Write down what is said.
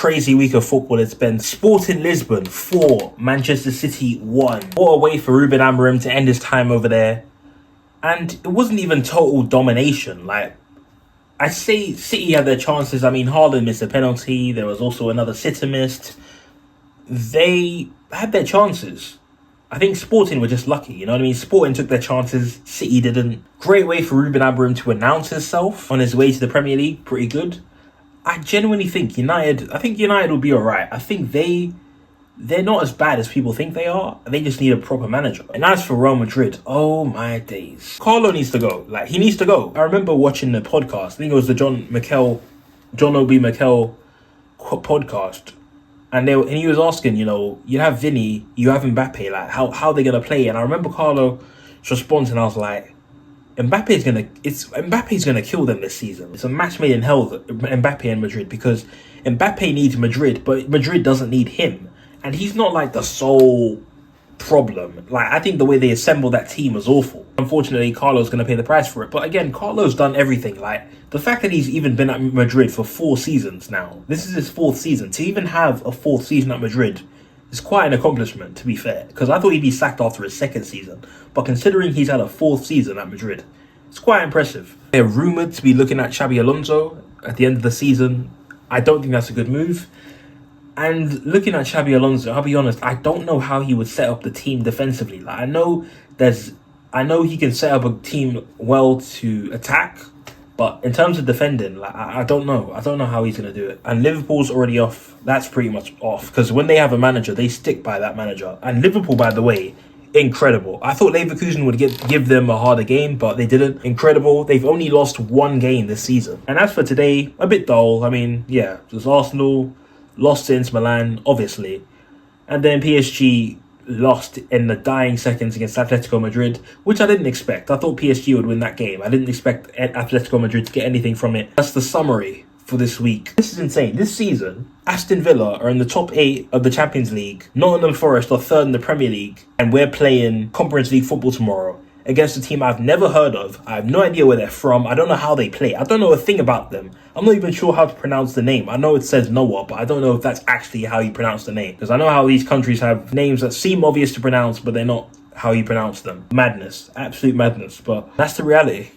crazy week of football it's been. Sporting Lisbon 4, Manchester City 1. What a way for Ruben Amorim to end his time over there. And it wasn't even total domination. Like, I say City had their chances. I mean, Haaland missed a penalty. There was also another sitter missed. They had their chances. I think Sporting were just lucky, you know what I mean? Sporting took their chances, City didn't. Great way for Ruben Amorim to announce himself on his way to the Premier League, pretty good. I genuinely think United will be alright. I think they're not as bad as people think they are. They just need a proper manager. And as for Real Madrid, oh my days. Carlo needs to go. Like, he needs to go. I remember watching the podcast. I think it was the John Obi Mikel podcast. And he was asking, you know, you have Vinny, you have Mbappe, like, how they're going to play. And I remember Carlo's response, and I was like, Mbappe's going to kill them this season. It's a match made in hell, Mbappe and Madrid, because Mbappe needs Madrid, but Madrid doesn't need him. And he's not like the sole problem. Like, I think the way they assembled that team was awful. Unfortunately, Carlo's going to pay the price for it. But again, Carlo's done everything. Like, the fact that he's even been at Madrid for 4 seasons now. This is his 4th season. To even have a 4th season at Madrid is quite an accomplishment, to be fair. Because I thought he'd be sacked after his 2nd season. But considering he's had a 4th season at Madrid, it's quite impressive. They're rumoured to be looking at Xabi Alonso at the end of the season. I don't think that's a good move. And looking at Xabi Alonso, I'll be honest, I don't know how he would set up the team defensively. Like, I know he can set up a team well to attack, but in terms of defending, like, I don't know. I don't know how he's going to do it. And Liverpool's already off. That's pretty much off, because when they have a manager, they stick by that manager. And Liverpool, by the way, incredible. I thought Leverkusen would give them a harder game, but they didn't. Incredible. They've only lost 1 game this season. And as for today, a bit dull. I mean, yeah, there's Arsenal. Lost to Inter Milan, obviously. And then PSG lost in the dying seconds against Atletico Madrid, which I didn't expect. I thought PSG would win that game. I didn't expect Atletico Madrid to get anything from it. That's the summary for this week. This is insane. This season, Aston Villa are in the top 8 of the Champions League. Nottingham Forest are 3rd in the Premier League. And we're playing Conference League football tomorrow against a team I've never heard of. I have no idea where they're from. I don't know how they play. I don't know a thing about them. I'm not even sure how to pronounce the name. I know it says Noah, but I don't know if that's actually how you pronounce the name. Because I know how these countries have names that seem obvious to pronounce, but they're not how you pronounce them. Madness. Absolute madness. But that's the reality.